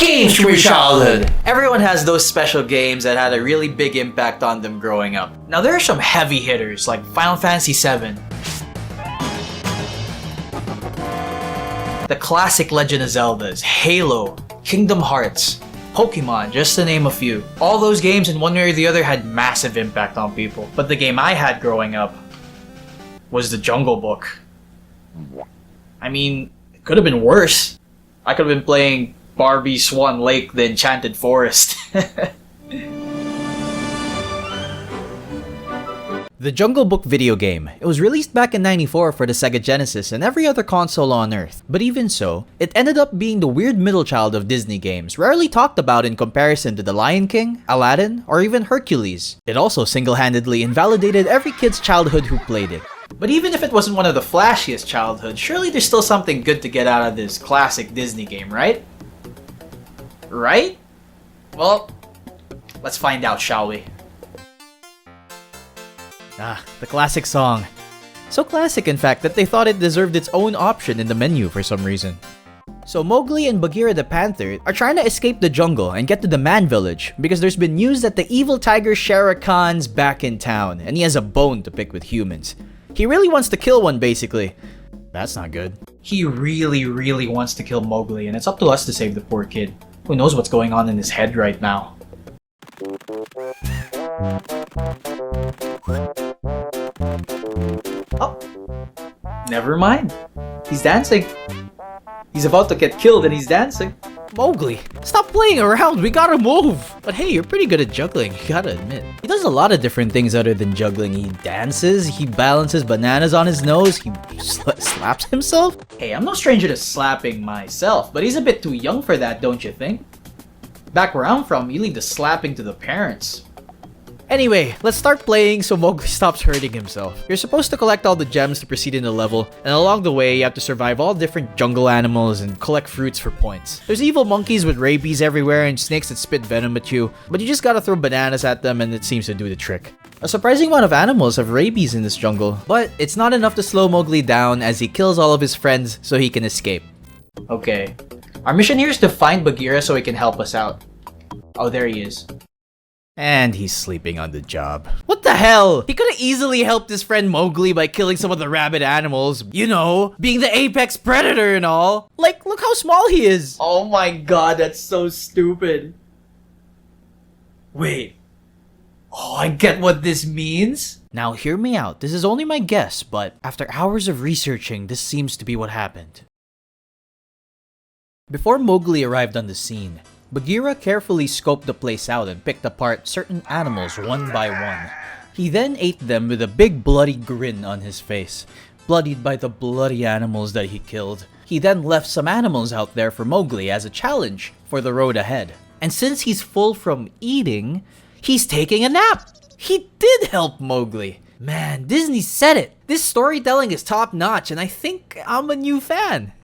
Games from your childhood! Everyone has those special games that had a really big impact on them growing up. Now there are some heavy hitters like Final Fantasy VII, the classic Legend of Zeldas, Halo, Kingdom Hearts, Pokemon, just to name a few. All those games in one way or the other had massive impact on people. But the game I had growing up was the Jungle Book. I mean, it could have been worse. I could have been playing Barbie Swan Lake, the Enchanted Forest. The Jungle Book video game. It was released back in '94 for the Sega Genesis and every other console on Earth. But even so, it ended up being the weird middle child of Disney games, rarely talked about in comparison to The Lion King, Aladdin, or even Hercules. It also single-handedly invalidated every kid's childhood who played it. But even if it wasn't one of the flashiest childhoods, surely there's still something good to get out of this classic Disney game, right? Right? Well, let's find out, shall we? Ah, the classic song. So classic, in fact, that they thought it deserved its own option in the menu for some reason. So Mowgli and Bagheera the Panther are trying to escape the jungle and get to the Man Village because there's been news that the evil tiger Shere Khan's back in town and he has a bone to pick with humans. He really wants to kill one, basically. That's not good. He really wants to kill Mowgli, and it's up to us to save the poor kid. Who knows what's going on in his head right now? Oh, never mind. He's dancing. He's about to get killed and he's dancing. Mowgli, stop playing around, we gotta move! But hey, you're pretty good at juggling, you gotta admit. He does a lot of different things other than juggling. He dances, he balances bananas on his nose, he slaps himself? Hey, I'm no stranger to slapping myself, but he's a bit too young for that, don't you think? Back where I'm from, you leave the slapping to the parents. Anyway, let's start playing so Mowgli stops hurting himself. You're supposed to collect all the gems to proceed in the level, and along the way, you have to survive all different jungle animals and collect fruits for points. There's evil monkeys with rabies everywhere and snakes that spit venom at you, but you just gotta throw bananas at them and it seems to do the trick. A surprising amount of animals have rabies in this jungle, but it's not enough to slow Mowgli down as he kills all of his friends so he can escape. Okay, our mission here is to find Bagheera so he can help us out. Oh, there he is. And he's sleeping on the job. What the hell? He could have easily helped his friend Mowgli by killing some of the rabid animals. You know, being the apex predator and all. Like, look how small he is. Oh my god, that's so stupid. Wait. Oh, I get what this means. Now, hear me out. This is only my guess, but after hours of researching, this seems to be what happened. Before Mowgli arrived on the scene, Bagheera carefully scoped the place out and picked apart certain animals one by one. He then ate them with a big bloody grin on his face, bloodied by the bloody animals that he killed. He then left some animals out there for Mowgli as a challenge for the road ahead. And since he's full from eating, he's taking a nap! He did help Mowgli! Man, Disney said it! This storytelling is top notch and I think I'm a new fan.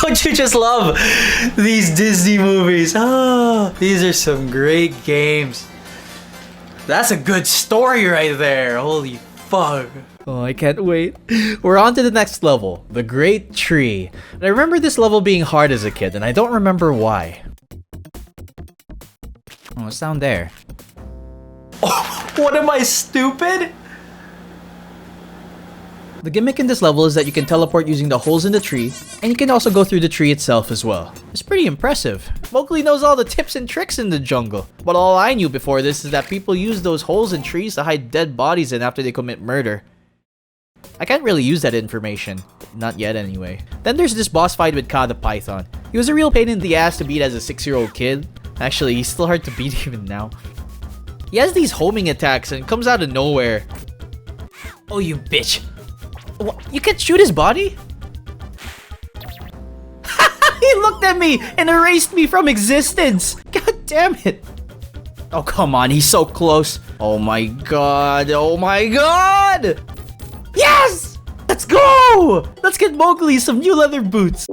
Don't you just love these Disney movies? Oh, these are some great games. That's a good story right there. Holy fuck. Oh, I can't wait. We're on to the next level, the Great Tree. I remember this level being hard as a kid, and I don't remember why. Oh, it's down there. Oh, what am I, stupid? The gimmick in this level is that you can teleport using the holes in the tree, and you can also go through the tree itself as well. It's pretty impressive. Mowgli knows all the tips and tricks in the jungle, but all I knew before this is that people use those holes in trees to hide dead bodies in after they commit murder. I can't really use that information. Not yet anyway. Then there's this boss fight with Ka the Python. He was a real pain in the ass to beat as a 6-year-old kid. Actually, he's still hard to beat even now. He has these homing attacks and comes out of nowhere. Oh, you bitch. What? You can't shoot his body? He looked at me and erased me from existence! God damn it! Oh, come on, he's so close. Oh my god, oh my god! Yes! Let's go! Let's get Mowgli some new leather boots.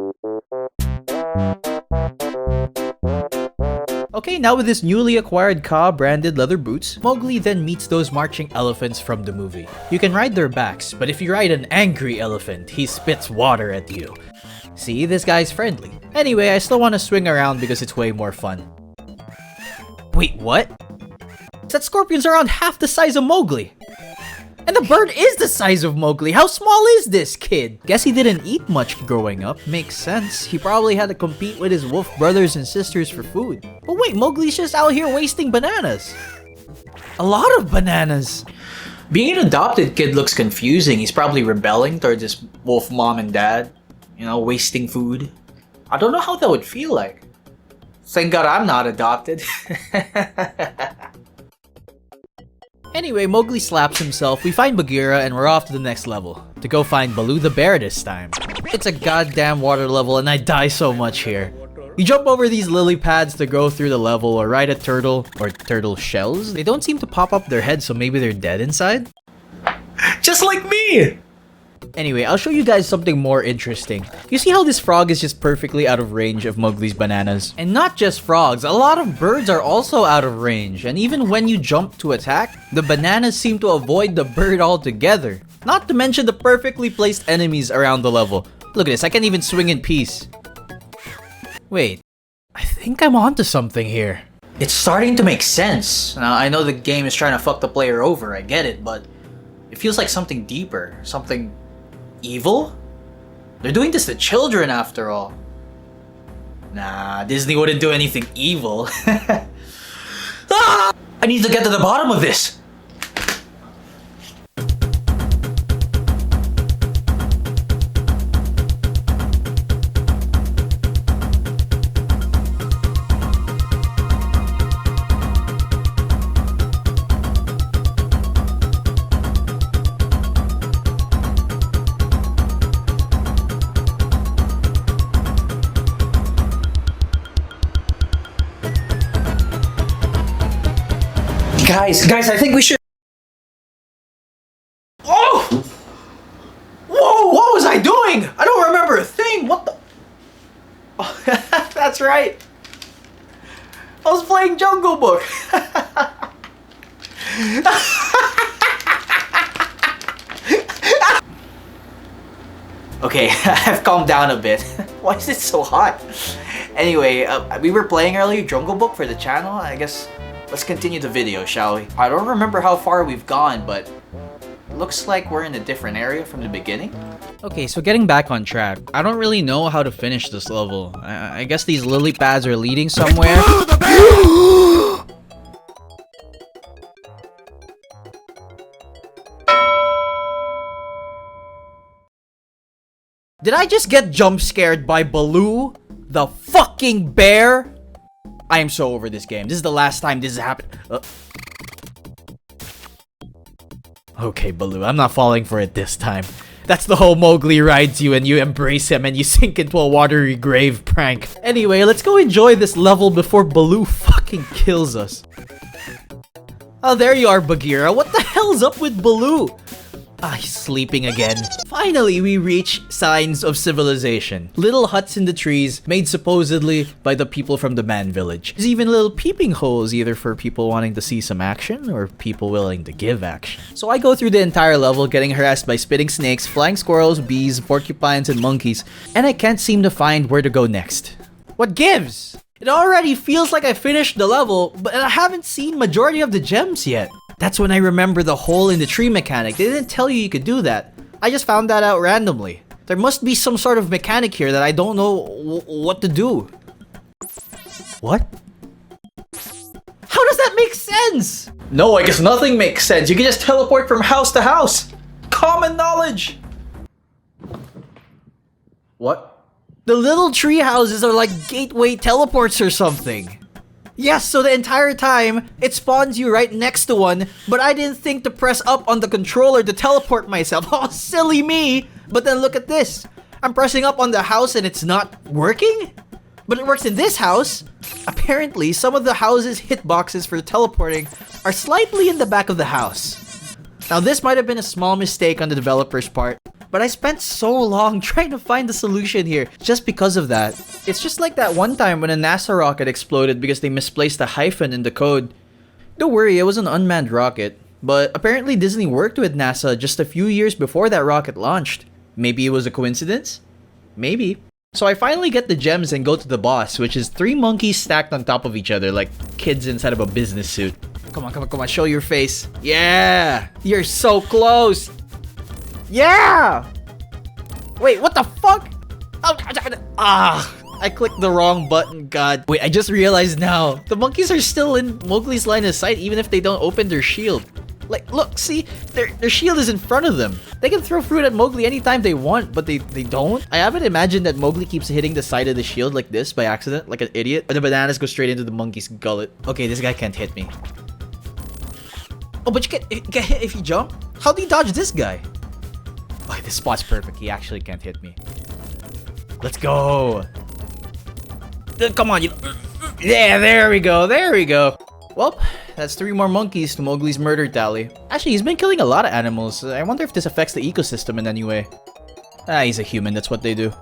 Okay, now with his newly acquired Ka-branded leather boots, Mowgli then meets those marching elephants from the movie. You can ride their backs, but if you ride an angry elephant, he spits water at you. See, this guy's friendly. Anyway, I still want to swing around because it's way more fun. Wait, what? That scorpion's around half the size of Mowgli. And the bird is the size of Mowgli. How small is this kid? Guess he didn't eat much growing up. Makes sense. He probably had to compete with his wolf brothers and sisters for food. But wait, Mowgli's just out here wasting bananas. A lot of bananas. Being an adopted kid looks confusing. He's probably rebelling towards his wolf mom and dad. You know, wasting food. I don't know how that would feel like. Thank God I'm not adopted. Anyway, Mowgli slaps himself, we find Bagheera, and we're off to the next level. To go find Baloo the bear this time. It's a goddamn water level and I die so much here. You jump over these lily pads to go through the level or ride a turtle, or turtle shells. They don't seem to pop up their heads, so maybe they're dead inside? Just like me! Anyway, I'll show you guys something more interesting. You see how this frog is just perfectly out of range of Mowgli's bananas? And not just frogs, a lot of birds are also out of range. And even when you jump to attack, the bananas seem to avoid the bird altogether. Not to mention the perfectly placed enemies around the level. Look at this, I can't even swing in peace. Wait, I think I'm onto something here. It's starting to make sense. Now, I know the game is trying to fuck the player over, I get it, but it feels like something deeper, something evil? They're doing this to children after all. Nah, Disney wouldn't do anything evil. Ah! I need to get to the bottom of this! Guys, I think we should... Oh! Whoa, what was I doing? I don't remember a thing. What the... Oh, that's right. I was playing Jungle Book. Okay, I've calmed down a bit. Why is it so hot? Anyway, we were playing earlier Jungle Book for the channel. I guess let's continue the video, shall we? I don't remember how far we've gone, but it looks like we're in a different area from the beginning. Okay, so getting back on track, I don't really know how to finish this level. I guess these lily pads are leading somewhere. Did I just get jump scared by Baloo, the fucking bear? I am so over this game. This is the last time this has happened. Okay, Baloo, I'm not falling for it this time. That's the whole Mowgli rides you and you embrace him and you sink into a watery grave prank. Anyway, let's go enjoy this level before Baloo fucking kills us. Oh, there you are, Bagheera. What the hell's up with Baloo? Ah, he's sleeping again. Finally, we reach signs of civilization. Little huts in the trees, made supposedly by the people from the man village. There's even little peeping holes, either for people wanting to see some action, or people willing to give action. So I go through the entire level, getting harassed by spitting snakes, flying squirrels, bees, porcupines, and monkeys, and I can't seem to find where to go next. What gives? It already feels like I finished the level, but I haven't seen majority of the gems yet. That's when I remember the hole in the tree mechanic. They didn't tell you could do that. I just found that out randomly. There must be some sort of mechanic here that I don't know what to do. What? How does that make sense? No, I guess nothing makes sense. You can just teleport from house to house. Common knowledge. What? The little tree houses are like gateway teleports or something. Yes, so the entire time, it spawns you right next to one, but I didn't think to press up on the controller to teleport myself. Oh, silly me! But then look at this. I'm pressing up on the house and it's not working? But it works in this house. Apparently, some of the house's hitboxes for teleporting are slightly in the back of the house. Now, this might have been a small mistake on the developer's part, but I spent so long trying to find the solution here just because of that. It's just like that one time when a NASA rocket exploded because they misplaced a hyphen in the code. Don't worry, it was an unmanned rocket. But apparently Disney worked with NASA just a few years before that rocket launched. Maybe it was a coincidence? Maybe. So I finally get the gems and go to the boss, which is 3 monkeys stacked on top of each other like kids inside of a business suit. Come on, come on, come on, show your face. Yeah! You're so close! Yeah! Wait, what the fuck? I clicked the wrong button, god. Wait, I just realized now. The monkeys are still in Mowgli's line of sight even if they don't open their shield. Like, look, see? Their shield is in front of them. They can throw fruit at Mowgli anytime they want, but they don't. I haven't imagined that Mowgli keeps hitting the side of the shield like this by accident, like an idiot. But the bananas go straight into the monkey's gullet. Okay, this guy can't hit me. Oh, but you get hit if you jump? How do you dodge this guy? Oh, this spot's perfect. He actually can't hit me. Let's go. Come on, you. Yeah, there we go. There we go. Well, that's 3 more monkeys to Mowgli's murder tally. Actually, he's been killing a lot of animals. I wonder if this affects the ecosystem in any way. Ah, he's a human. That's what they do.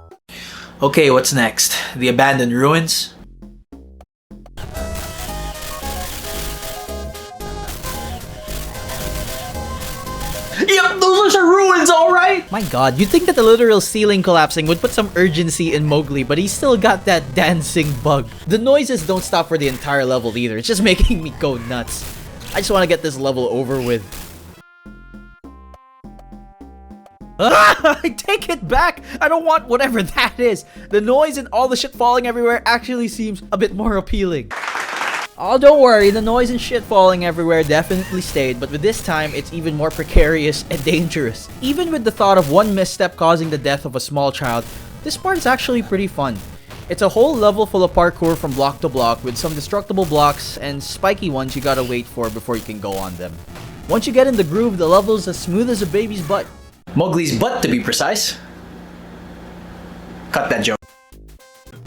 Okay, what's next? The abandoned ruins? Yep, those are ruins, alright! My god, you'd think that the literal ceiling collapsing would put some urgency in Mowgli, but he's still got that dancing bug. The noises don't stop for the entire level either. It's just making me go nuts. I just want to get this level over with. I take it back! I don't want whatever that is. The noise and all the shit falling everywhere actually seems a bit more appealing. Oh, don't worry, the noise and shit falling everywhere definitely stayed, but with this time, it's even more precarious and dangerous. Even with the thought of one misstep causing the death of a small child, this part is actually pretty fun. It's a whole level full of parkour from block to block with some destructible blocks and spiky ones you gotta wait for before you can go on them. Once you get in the groove, the level's as smooth as a baby's butt. Mowgli's butt, to be precise. Cut that joke.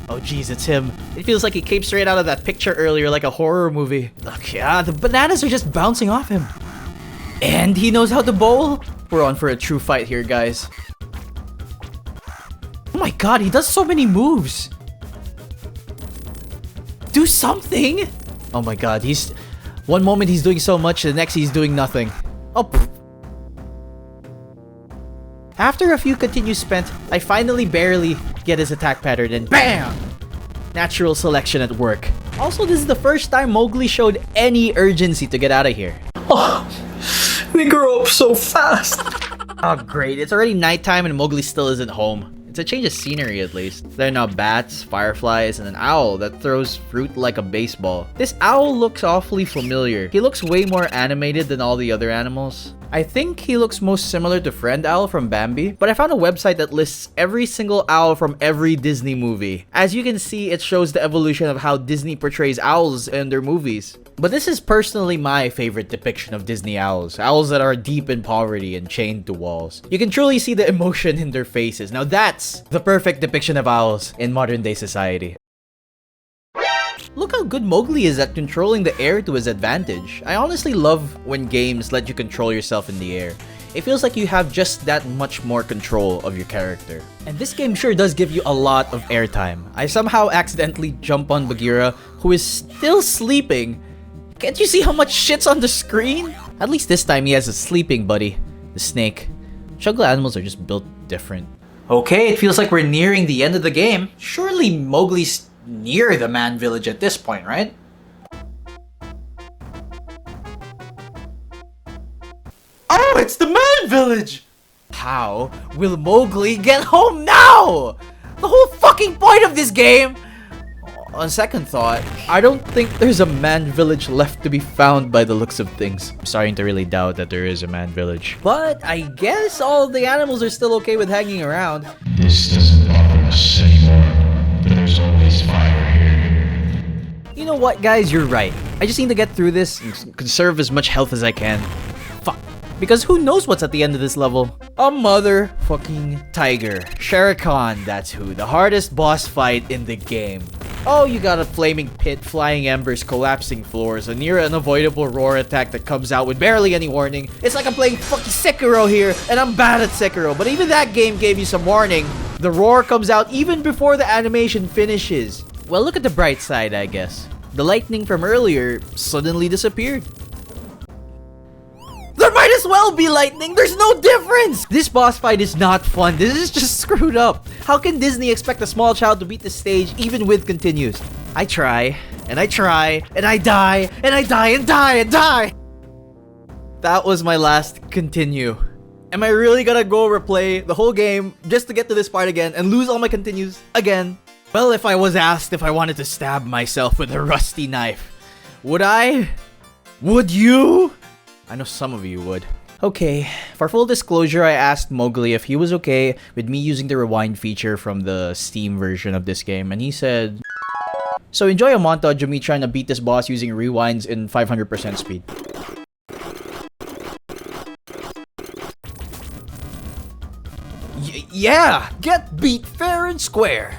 Oh jeez, it's him. It feels like he came straight out of that picture earlier, like a horror movie. Look, yeah, the bananas are just bouncing off him. And he knows how to bowl? We're on for a true fight here, guys. Oh my god, he does so many moves. Do something! Oh my god, he's... One moment he's doing so much, the next he's doing nothing. Oh, pfft. After a few continues spent, I finally barely get his attack pattern and BAM! Natural selection at work. Also, this is the first time Mowgli showed any urgency to get out of here. Oh, they grow up so fast. Oh great, it's already nighttime and Mowgli still isn't home. It's a change of scenery at least. There are now bats, fireflies, and an owl that throws fruit like a baseball. This owl looks awfully familiar. He looks way more animated than all the other animals. I think he looks most similar to Friend Owl from Bambi, but I found a website that lists every single owl from every Disney movie. As you can see, it shows the evolution of how Disney portrays owls in their movies. But this is personally my favorite depiction of Disney owls. Owls that are deep in poverty and chained to walls. You can truly see the emotion in their faces. Now that's the perfect depiction of owls in modern day society. Look how good Mowgli is at controlling the air to his advantage. I honestly love when games let you control yourself in the air. It feels like you have just that much more control of your character. And this game sure does give you a lot of airtime. I somehow accidentally jump on Bagheera, who is still sleeping. Can't you see how much shit's on the screen? At least this time he has a sleeping buddy, the snake. Jungle animals are just built different. Okay, it feels like we're nearing the end of the game. Surely Mowgli's near the man village at this point, right? Oh, it's the man village! How will Mowgli get home now? The whole fucking point of this game! On second thought, I don't think there's a man village left to be found by the looks of things. I'm starting to really doubt that there is a man village. But I guess all of the animals are still okay with hanging around. This doesn't bother us anymore. There's always fire here. You know what, guys? You're right. I just need to get through this and conserve as much health as I can. Fuck. Because who knows what's at the end of this level? A motherfucking tiger. Shere Khan, that's who. The hardest boss fight in the game. Oh, you got a flaming pit, flying embers, collapsing floors, a near unavoidable roar attack that comes out with barely any warning. It's like I'm playing fucking Sekiro here, and I'm bad at Sekiro, but even that game gave you some warning. The roar comes out even before the animation finishes. Well, look at the bright side, I guess. The lightning from earlier suddenly disappeared. There might as well be lightning, there's no difference! This boss fight is not fun, this is just screwed up. How can Disney expect a small child to beat the stage even with continues? I try, and I try, and I die, and I die, and die, and die! That was my last continue. Am I really gonna go replay the whole game just to get to this part again and lose all my continues again? Well, if I was asked if I wanted to stab myself with a rusty knife, would I? Would you? I know some of you would. Okay, for full disclosure, I asked Mowgli if he was okay with me using the rewind feature from the Steam version of this game, and he said, so enjoy a montage of me trying to beat this boss using rewinds in 500% speed. Yeah! Get beat fair and square!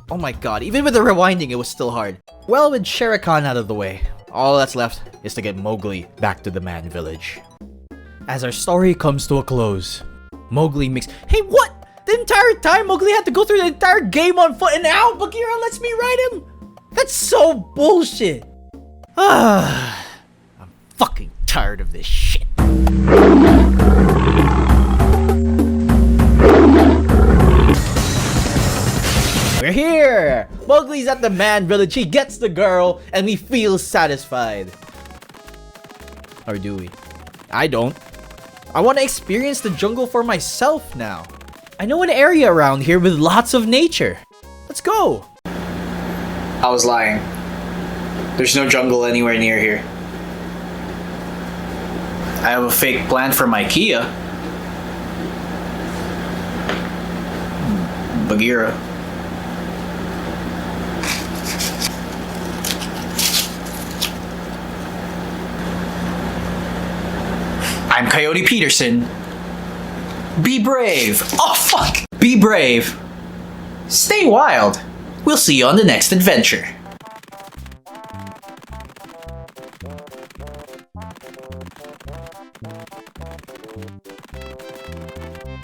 Oh my god, even with the rewinding, it was still hard. Well, with Shere Khan out of the way, all that's left is to get Mowgli back to the man village. As our story comes to a close, Mowgli makes— Hey, what? The entire time Mowgli had to go through the entire game on foot, and now Bagheera lets me ride him? That's so bullshit! I'm fucking tired of this shit. We're here! Mowgli's at the man village, he gets the girl, and we feel satisfied. Or do we? I don't. I want to experience the jungle for myself now. I know an area around here with lots of nature. Let's go! I was lying. There's no jungle anywhere near here. I have a fake plan from IKEA. Bagheera. I'm Coyote Peterson. Be brave. Oh, fuck! Be brave. Stay wild. We'll see you on the next adventure.